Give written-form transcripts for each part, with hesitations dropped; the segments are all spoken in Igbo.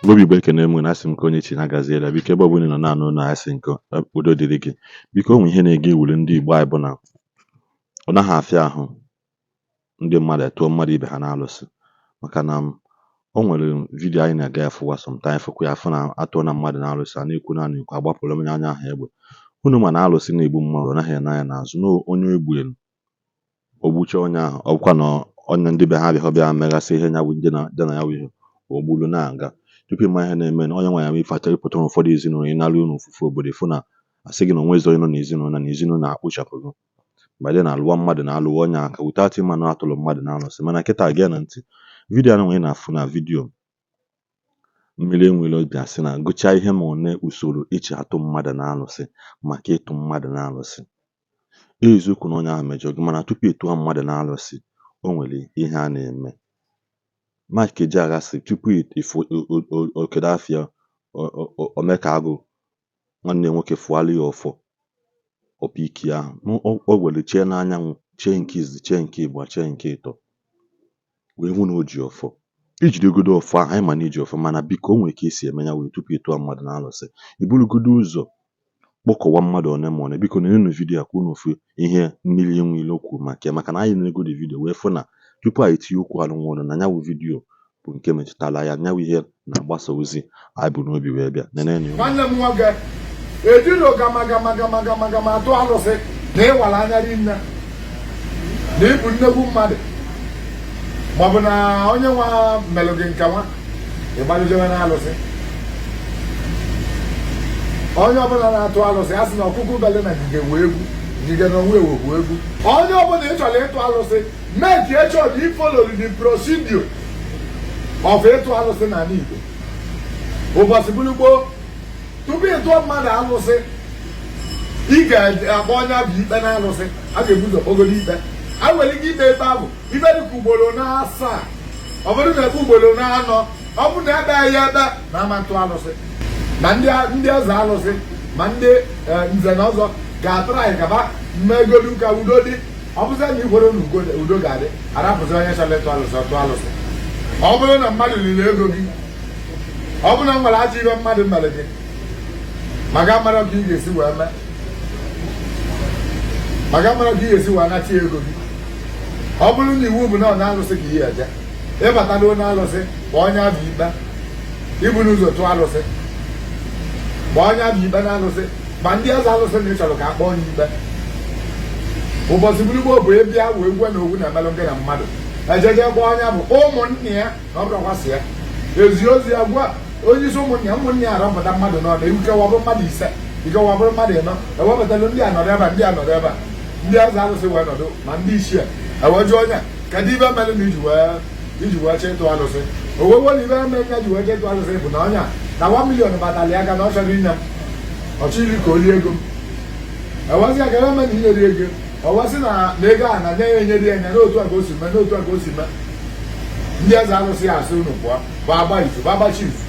Obi Igbo ekene m na asị m ka onye chi na-agaziela biko ebe ọbụla ị nọ na-anụ na asị nke udo dịrị gị. Biko o nwe ihe na-ege iwuru ndị Igbo anyị bụ na ọ naghị afịa ahụ ndị mmadụ etụọ mmadụ ibe ha na-alụsị, maka na o nwere vidiyo anyị na-aga ya fụwa sometime fụkwa ya afụ na atụọ na mmadụ na-alụsị a na-ekwu naanị ekwu agbapụrụ onye anya ahụ egbe. Unu ma na alụsị na-egbu mmadụ ọ naghị ene anya n'azụ na onye egbuelu ogbucha onye ahụ ọkwa na onye ndị be ha bịa bịa megasị ihe nya bụ ndị na ya bụ ihe ogbulu na-aga tupu ịma ihe na-eme na onye nwe ya ma ife achọrọ ịpụta ụfọdụ ezinụlọ ị nalụ unu ofufe obodo ịfụ na asị gị na onwezi onye nọ n'ezinụlọ na-akpụchapụgo mgbe na alụwa mmadụ na-alụwa onye aka without ịma na atụrụ mmadụ na-alụsị. Mana kịta gị na ntị vidiyo ahụ ị na-afụ na vidiyo mmiri enwere obi asị na gụchaa ihe ma one usoro echi atụ mmadụ na-alụsị maka ịtụ mmadụ na-alụsị. Eziokwu na onye ahụ mejọ gị, mana tupu ịtụọ mmadụ na-alụsị o nwere ihe a na-eme. Mike Ejeagha tupu okedo afịa omeka agụ nwanne nwoke fụalụ ya ọfọ opiki ahụ o were chee n'anyanwụ chee nke izizi chee nke ịbụa chee nke ịtọ wee hụ na o ji ọfọ. Ijidegodo ọfọ ahụ anyị ma na iji ọfọ, mana biko o nwere ka esi eme ya wee tupu ịtụọ mmadụ na-alụsị iburugodo ụzọ kpọkọwa mmadụ one ma one. Biko na vidiyo akwụ n'ofu ihe mmiri enwe okwu maka na anyị na-egodi vidiyo wee fụ na tupu anyị tinye okwu alụnwụlụ na nyawụ vidiyo bụ nke metụtara ya nyawụ ihe na-agbasa ozi anyị bụ n'obi wee bịa nenenyo. Nwanne m nwoke ejiro gama atụ alụsị na ịwara anya rinne na ịbụ nnegwu mmadụ maọbụ na onye nwa melụ gị nke nwa ịgbalụjewe na alụsị. Onye ọbụla na-atụ alụsị a sị na ọkụkụ bele na ngige wee egwu ngige na onwe ewekwu egwu. Onye ọbụla ị chọrọ ịtụ alụsị make sure that you follow the procedure of ịtụ alụsị n'ala Igbo. Ụbọchị bụrụ gboo tupu ịtụọ mmadụ alụsị ị ga-akpọ onye bụ ikpe na alụsị a ga-ebuzo kpọgodo ikpe a nwere ike ikpe ebe ahụ ibe dịka ugboro na-asaa ọ bụrụ na ebe ugboro na-anọ ọ bụ na ebe ahịa ebe na ama ntụ alụsị na ndị eze alụsị ma ndị nze na ọzọ ga-atụrụ anyị gaba mmegolu ka udo dị. Ọ bụzi na ikwere na udo ga-adị arapụzi onye chọrọ ịtụ alụsị ọtụ alụsị. Ọ bụrụ na mmadụ riri ego gị, ọ bụrụ na m nwere ajọ ihe mmadụ mere gị maka mara ka ị ga-esi wee mee maka mara ka ị ga-esi wee nachi ego gị. Ọ bụrụ na iwu bụ na ọ na-alụsị ka ihe eje ịbatala onye alụsị ma onye abụ ikpe ibu n'ụzọ tụọ alụsị ma onye abụ ikpe na alụsị ma ndị eze alụsị na ị chọrọ ka a kpọọ onye ikpe. Ụbọchị gburugburu bụ ebia wee gwe na owu na-emelụ gị na mmadụ ejeje gwa onye bụ ụmụnne ya na ọ bụrụkwasị ya ezi ozi ya gwa onye isi ụmụnne ya arọpụta mmadụ n'ọdụ ikewabụrụ mmadụ ise ikewabụrụ mmadụ ịnọ ewepụtalụ ndị a nọrọ ebe a ndị a nọrọ ebe a ndị eze alụsị wee nọdụ ma ndị isi a eweju onye kedu ibe melụ na iji wee chee ịtụ alụsị owewe na ibe eme ya ji wee chee ịtụ alụsị bụ na onye a na 1 million batara ya aka na ọ chọrọ inye m ọchọ iri ka o lie ego m ewezi ya ka ebe me na inyere ego ọwasị na ego a na nye ya enyere enya n'otu a ka o si mee n'otu a ka o si mee. Ndị eze alụsị ya asị unu pụọ bụ agba izu bụ agbachi izu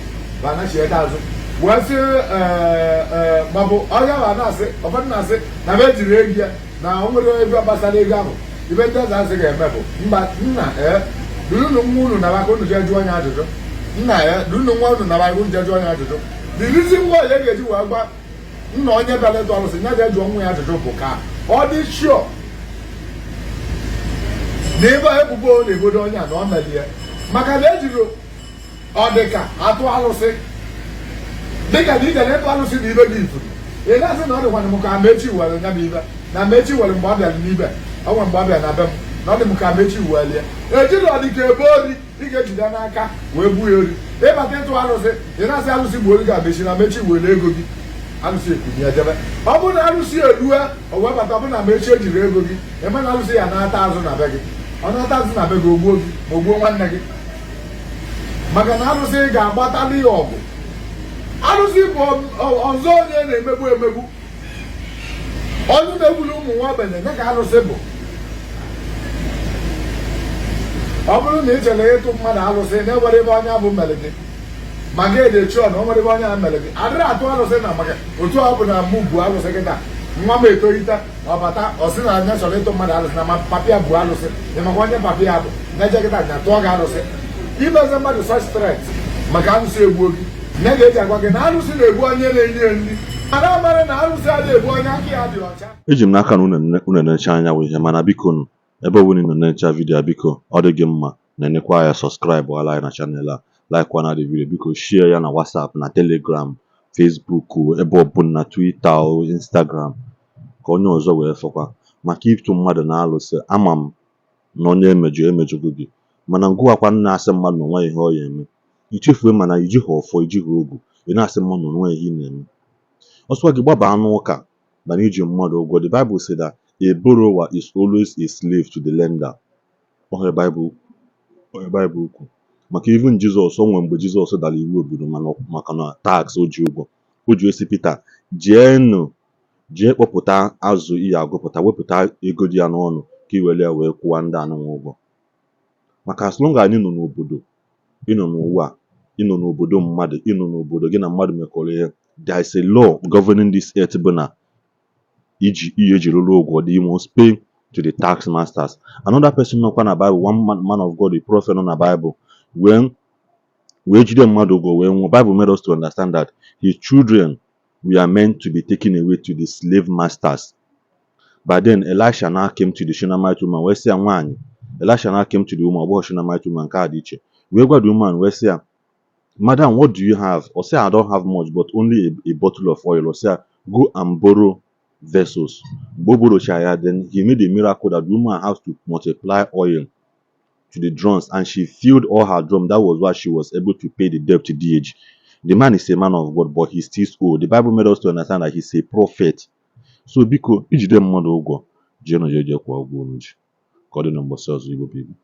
bụ anachieta azụ wee sị maọbụ ọhịa bụ na-asị ụfọdụ na-asị na be ejiri ego ya na o nwere ego gbasara ego ahụ ibe ndị eze asị ga-eme bụ mba nna durunu nwa unu na aka unu jee jụọ onye ajụjụ nna durunu nwa unu na aka unu jee jụọ onye ajụjụ. The reason why ya ga-eji wee gwa nna onye bịara ịtụ alụsị ya jee jụọ nwa ya ajụjụ bụ ka ọ dị sure na ebe ebubo na-ebodo onye a na ọ mere ya maka na ejiri ọ dịka atụ alụsị dịka na ije na-etụ alụsị na ibe gị ifuru ị na-asị na ọ dịkwana m ka Amechi were ya bụ ibe na Amechi were mgbe ọ bịara n'ibe ọ nwere mgbe ọ bịara na be m na ọ dị m ka Amechi were ya ejiri ọ dịka ebe ori ị ga-ejide n'aka wee gbuo ya ori ịbata ịtụ alụsị ị na-asị alụsị gbuo ori ga-amechi na Amechi were ego gị alụsị ekwunye ya jebe. Ọ bụrụ na alụsị erue o wee bata ọ bụrụ na Amechi ejiri ego gị eme na alụsị ya na-ata azụ na be gị ọ na-ata azụ na be gị ogbuo gị ma o gbuo nwanne gị maka na alụsị ga-agbatalụ ya ọgụ. Alụsị bụ ọzọ onye na-emegbu emegbu onye megburu ụmụ nwa ogbenye nye ka alụsị bụ. Ọ bụrụ na ị chere ịtụ mmadụ alụsị na-ewere ebe onye bụ mere gị ma ga edechuo na o nwere ebe onye a mere gị adịrị atụ alụsị na maka otu ọ bụ na mụ bụ alụsị gị taa nwa m etolite ọbata ọsị na anya chọrọ ịtụ mmadụ alụsị na ma papịa bụ alụsị ị maka onye papịa bụ na-eje gịta nya tụọ gị alụsị imeze mmadụ such threat maka arụsị egbuo gị. Nne ga-eji agwa gị na arụsị na-egbu onye na-enye nri, mana amara na arụsị adịghị egbu onye aka ya dị ọcha. Eji m n'aka na unu na-enecha anya wụ ihe, mana biko nụ ebe ọbụla ị na-enecha vidiyo biko ọ dị gị mma na-enekwa ya sọskraịbụ ala anyị na chanel a, laikwana dị vidiyo, biko share ya na WhatsApp na Telegram, Facebook, ebe ọbụla na Twitter, Instagram, ka onye ọzọ wee fọkwa. Maka ịtụ mmadụ na alụsị, ama m na onye emejogo gị, mana ngụwakwa na-asị mmadụ na onwe ihe ọ ya eme, ichefue mana ijighị ọfọ ijighị ogu, ị na-asị mmadụ na onwe ihe ị na-eme. Ọsọ gị gbaba anụ ụka mana iji mmadụ ụgwọ. The Bible said that a borrower is always a slave to the lender. Ohe Bible ukwu. Maka even Jizọs, o nwere mgbe Jizọs dara iwu obodo maka na tax o ji ụgwọ. O ji esi Pita, jee kpọpụta azụ iyi agụpụta, wepụta ego dị ya n'ọnụ ka i were ya wee kwụwa ndị anụnwa ụgwọ. Maka as long as anyị nọ n'obodo, ị nọ n'ụwa, ị nọ n'obodo mmadụ, ị nọ n'obodo gị na mmadụ mekọrọ ihe, there is a law governing this earth bụ na ihe eji rụrụ ụgwọ, they must pay to the tax masters. Another person nọkwa na Bible, one man of God, a prophet nọ na Bible, wee jide mmadụ ụgwọ wee nwụọ. Bible made us to understand that his children were meant to be taken away to the slave masters. But then Elisha now came to the Shunammite woman wee sị ya, nwaanyị, Elisha now came to the woman, ọ bụghị Shunammite woman, nke a dị iche, wee gwa the woman wee sị ya, madam, what do you have? Or say, I don't have much, but only a bottle of oil. Or say, go and borrow vessels. Then he made a miracle that the woman has to multiply oil to the drums, and she filled all her drum. That was why she was able to pay the debt to DH. The man is a man of God, but he still old. The Bible made us to understand that he's a prophet. So biko ijide mmadụ ụgwọ, jee kwa ụgwọ unu ji ka ọ dị na mgbasa ọzọ Igbo people.